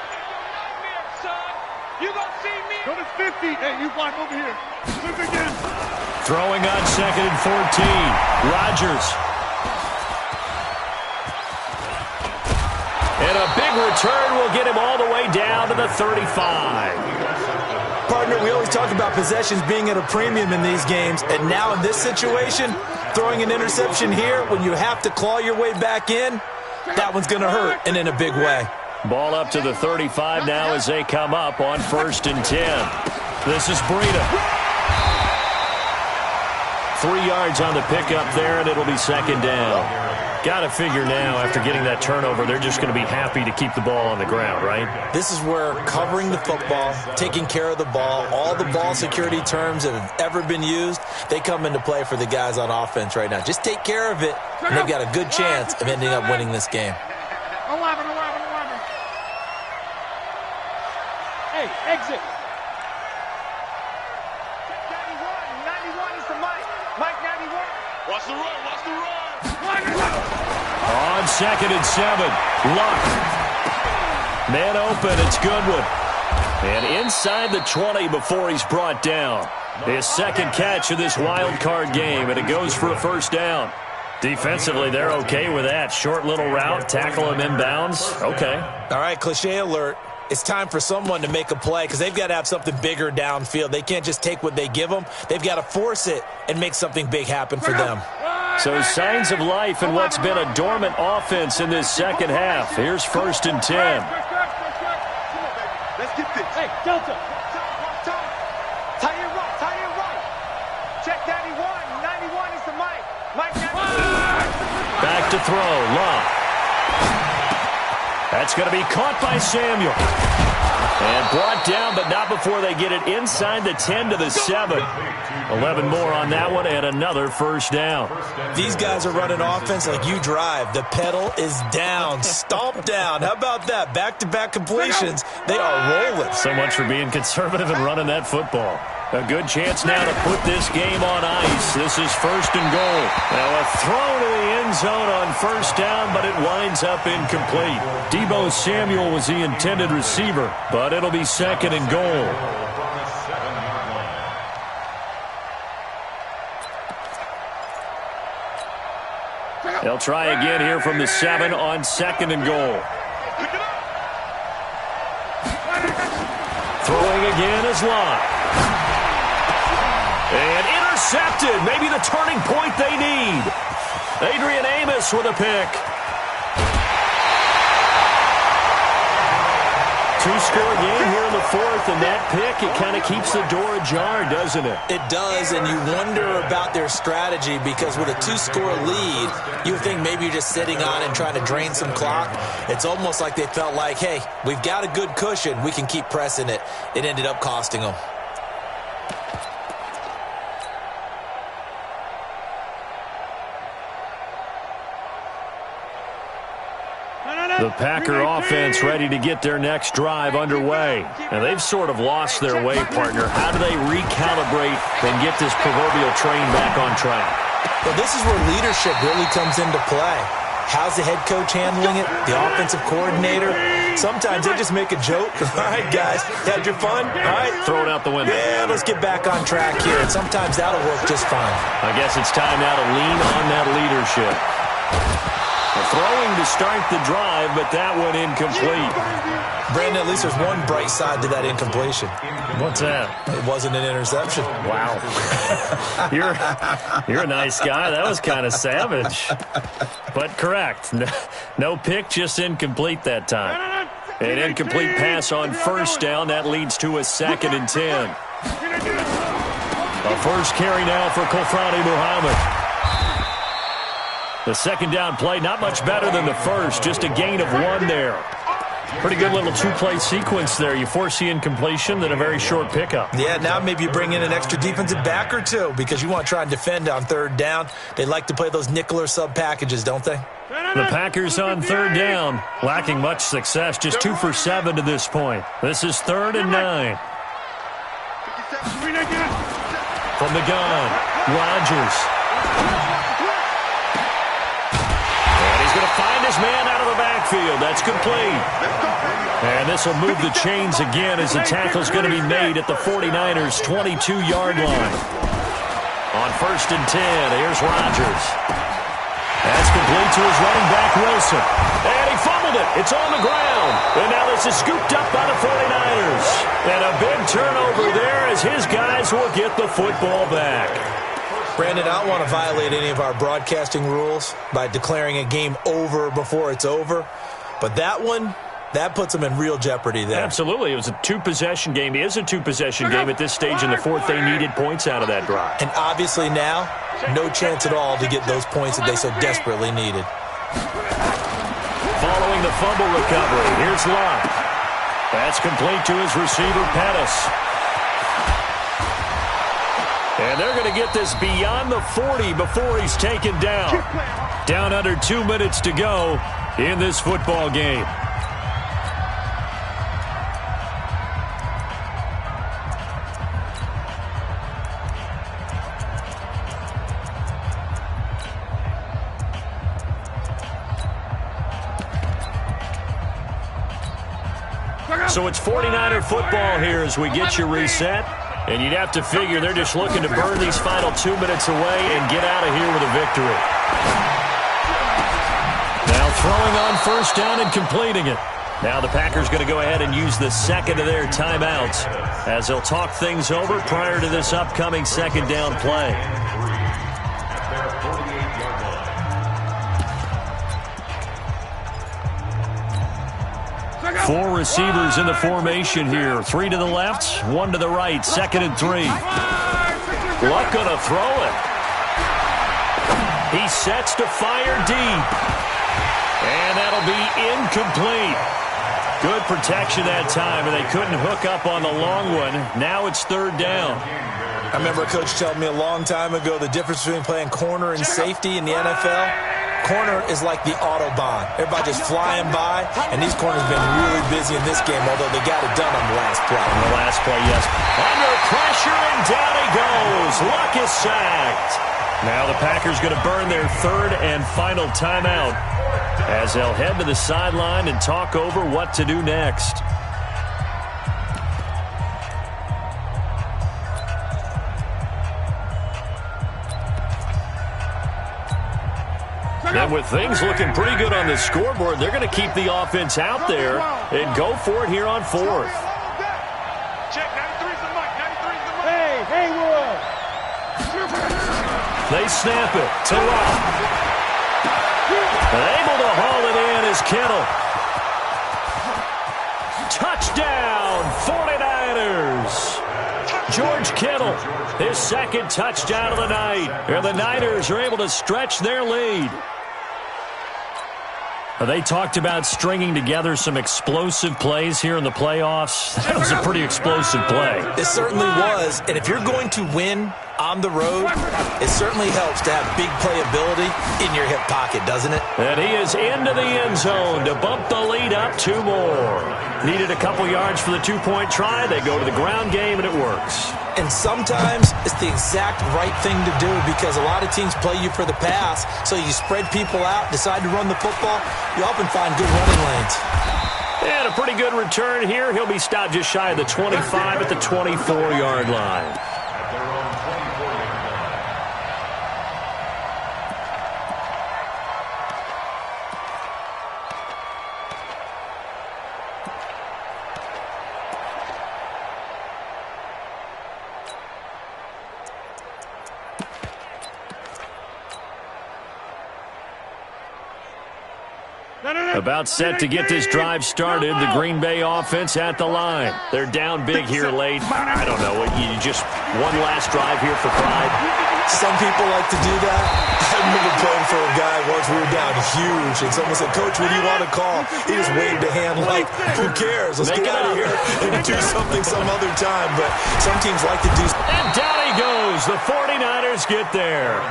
You gonna see me? Go to 50. Hey, you block over here. Look again. Throwing on 2nd and 14. Rodgers. And a big return will get him all the way down to the 35. Partner, we always talk about possessions being at a premium in these games, and now in this situation, throwing an interception here when you have to claw your way back in, that one's going to hurt, and in a big way. Ball up to the 35 now as they come up on 1st and 10. This is Breida. 3 yards on the pickup there, and it'll be 2nd down. Got to figure now, after getting that turnover, they're just going to be happy to keep the ball on the ground, right? This is where covering the football, taking care of the ball, all the ball security terms that have ever been used, they come into play for the guys on offense right now. Just take care of it, and they've got a good chance of ending up winning this game. 11. Hey, exit. 91 is the mic. Mike 91. Watch the run. On 2nd and 7, Luck. Man open, it's Goodwin. And inside the 20 before he's brought down. His 2nd catch of this wild card game, and it goes for a 1st down. Defensively, they're okay with that. Short little route, tackle him inbounds. Okay. All right, cliche alert. It's time for someone to make a play because they've got to have something bigger downfield. They can't just take what they give them. They've got to force it and make something big happen for them. So signs of life in what's been a dormant offense in this 2nd half. Here's 1st and 10. Let's get this. Hey, Delta. Tie it right. Check 91. 91 is the mic. Mike 91. Back to throw. Luck. That's going to be caught by Samuel. And brought down, but not before they get it inside the 10 to the 7. 11 more on that one, and another first down. These guys are running offense like you drive. The pedal is down, stomp down. How about that? Back-to-back completions. They are rolling. So much for being conservative and running that football. A good chance now to put this game on ice. This is first and goal. Now a throw to the end zone on first down, but it winds up incomplete. Deebo Samuel was the intended receiver, but it'll be second and goal. They'll try again here from the 7 on second and goal. Throwing again is Lott. And intercepted. Maybe the turning point they need. Adrian Amos with a pick. Two-score game here in the fourth, and that pick, it kind of keeps the door ajar, doesn't it? It does, and you wonder about their strategy because with a two-score lead, you would think maybe you're just sitting on it and trying to drain some clock. It's almost like they felt like, hey, we've got a good cushion. We can keep pressing it. It ended up costing them. The Packer offense ready to get their next drive underway. And they've sort of lost their way, partner. How do they recalibrate and get this proverbial train back on track? Well, this is where leadership really comes into play. How's the head coach handling it? The offensive coordinator? Sometimes they just make a joke. All right, guys, had your fun? All right. Throw it out the window. Yeah, let's get back on track here. And sometimes that'll work just fine. I guess it's time now to lean on that leadership. Throwing to start the drive, but that one incomplete. Brandon, at least there's one bright side to that incompletion. What's that? It wasn't an interception. Wow. You're a nice guy. That was kind of savage. But correct. No pick, just incomplete that time. An incomplete pass on first down. That leads to a 2nd and 10. A first carry now for Kofrani Muhammad. The second down play, not much better than the first, just a gain of 1 there. Pretty good little two-play sequence there. You force the incompletion, then a very short pickup. Yeah, now maybe you bring in an extra defensive back or two because you want to try and defend on third down. They like to play those nickel or sub packages, don't they? The Packers on third down, lacking much success, just 2 for 7 to this point. This is 3rd and 9. From the gun, Rodgers. Going to find his man out of the backfield. That's complete. And this will move the chains again as the tackle's going to be made at the 49ers' 22-yard line. On 1st and 10, here's Rodgers. That's complete to his running back, Wilson. And he fumbled it. It's on the ground. And now this is scooped up by the 49ers. And a big turnover there as his guys will get the football back. Brandon, I don't want to violate any of our broadcasting rules by declaring a game over before it's over. But that one, that puts them in real jeopardy there. Absolutely. It was a two-possession game. It is a two-possession game at this stage in the fourth. They needed points out of that drive. And obviously now, no chance at all to get those points that they so desperately needed. Following the fumble recovery, here's Lott. That's complete to his receiver, Pettis. And they're going to get this beyond the 40 before he's taken down. Down under 2 minutes to go in this football game. So it's 49er football here as we get you reset. And you'd have to figure they're just looking to burn these final 2 minutes away and get out of here with a victory. Now throwing on first down and completing it. Now the Packers going to go ahead and use the second of their timeouts as they'll talk things over prior to this upcoming second down play. Four receivers in the formation here. 3 to the left, 1 to the right. 2nd and 3. Luck going to throw it. He sets to fire deep. And that'll be incomplete. Good protection that time, and they couldn't hook up on the long one. Now it's third down. I remember a coach telling me a long time ago the difference between playing corner and safety in the NFL. Corner is like the Autobahn. Everybody just flying by, and these corners have been really busy in this game, although they got it done on the last play. On the last play, yes. Under pressure, and down he goes. Luck is sacked. Now the Packers going to burn their third and final timeout as they'll head to the sideline and talk over what to do next. And with things looking pretty good on the scoreboard, they're going to keep the offense out there and go for it here on fourth. Check, 93's the mic, 93's the mic. Hey, Will. They snap it to Rock. Able to haul it in is Kittle. Touchdown, 49ers. George Kittle, his second touchdown of the night. And the Niners are able to stretch their lead. They talked about stringing together some explosive plays here in the playoffs. That was a pretty explosive play. It certainly was, and if you're going to win on the road, it certainly helps to have big playability in your hip pocket, doesn't it? And he is into the end zone to bump the lead up 2 more. Needed a couple yards for the 2-point try. They go to the ground game, and it works. And sometimes it's the exact right thing to do because a lot of teams play you for the pass, so you spread people out, decide to run the football, you often find good running lanes. And a pretty good return here. He'll be stopped just shy of the 25 at the 24-yard line. About set to get this drive started. The Green Bay offense at the line. They're down big here late. I don't know. You just one last drive here for pride. Some people like to do that. I remember playing for a guy once. We were down huge, and someone said, "Coach, what do you want to call?" He just waved a hand like, "Who cares? Let's get out of here and do something some other time." But some teams like to do. And down he goes. The 49ers get there.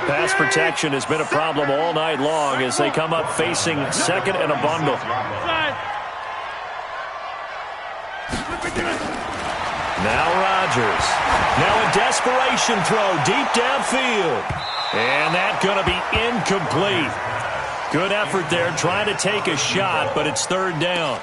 Pass protection has been a problem all night long as they come up facing second and a bundle. Now Rodgers. Now a desperation throw deep downfield. And that's going to be incomplete. Good effort there trying to take a shot, but it's third down.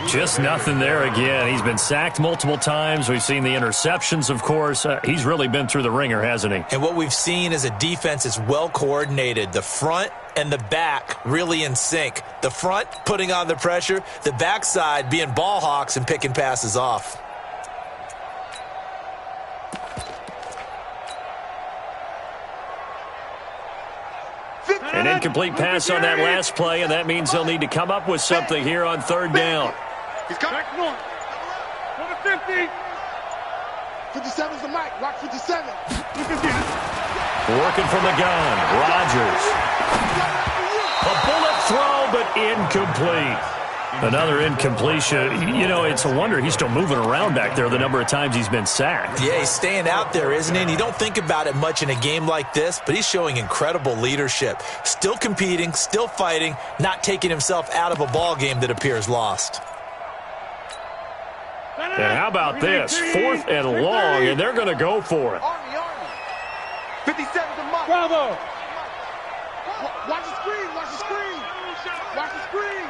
Just nothing there again. He's been sacked multiple times. We've seen the interceptions, of course. He's really been through the ringer, hasn't he? And what we've seen is a defense that's well coordinated. The front and the back really in sync. The front putting on the pressure. The backside being ball hawks and picking passes off. An incomplete pass on that last play, and that means they'll need to come up with something here on third down. He's coming. Go to 50. 57's the mic. Rock 57. Working from the gun. Rodgers. A bullet throw, but incomplete. Another incompletion. You know, it's a wonder he's still moving around back there the number of times he's been sacked. Yeah, he's staying out there, isn't he? And you don't think about it much in a game like this, but he's showing incredible leadership. Still competing, still fighting, not taking himself out of a ball game that appears lost. And how about this? 4th and long, and they're going to go for it. 57 to Mike. Bravo. Watch the screen. Watch the screen. Watch the screen.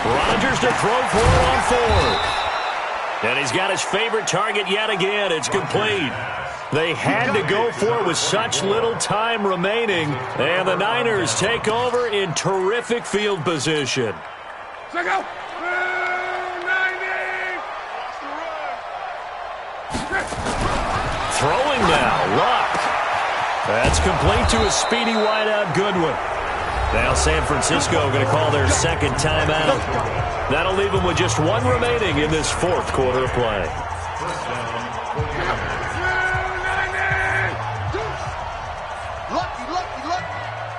Rodgers to throw for it on 4th. And he's got his favorite target yet again. It's complete. They had to go for it with such little time remaining. And the Niners take over in terrific field position. Check out. 90. Throwing now. Luck. That's complete to a speedy wideout Goodwin. Now San Francisco going to call their second timeout. That'll leave them with just one remaining in this 4th quarter of play.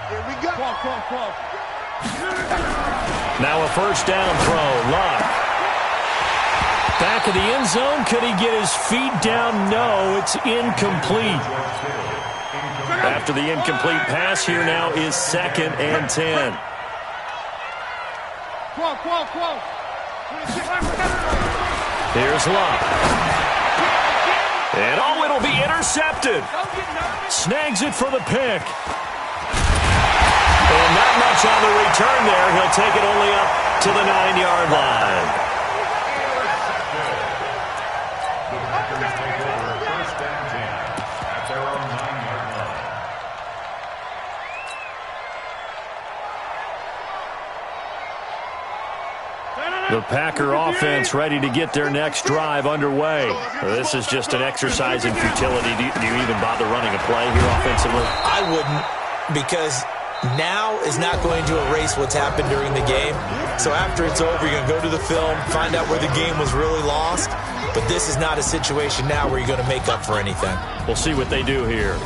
Here we go. Now a first down throw. Luck. Back of the end zone. Could he get his feet down? No, it's incomplete. After the incomplete pass, here now is 2nd and 10. Here's Luck. And oh, it'll be intercepted. Snags it for the pick. And not much on the return there. He'll take it only up to the 9-yard line. The Packer offense ready to get their next drive underway. This is just an exercise in futility. Do you even bother running a play here offensively? I wouldn't, because now is not going to erase what's happened during the game. So after it's over, you're going to go to the film, find out where the game was really lost. But this is not a situation now where you're going to make up for anything. We'll see what they do here.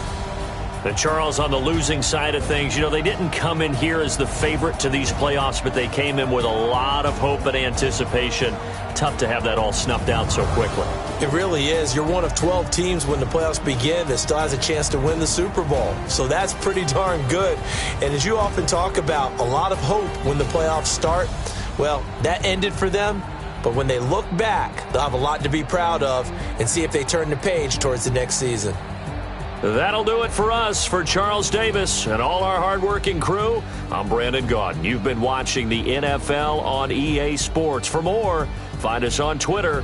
And Charles, on the losing side of things, you know, they didn't come in here as the favorite to these playoffs, but they came in with a lot of hope and anticipation. Tough to have that all snuffed out so quickly. It really is. You're one of 12 teams when the playoffs begin that still has a chance to win the Super Bowl. So that's pretty darn good. And as you often talk about, a lot of hope when the playoffs start. Well, that ended for them. But when they look back, they'll have a lot to be proud of and see if they turn the page towards the next season. That'll do it for us. For Charles Davis and all our hardworking crew, I'm Brandon Gaudin. You've been watching the NFL on EA Sports. For more, find us on Twitter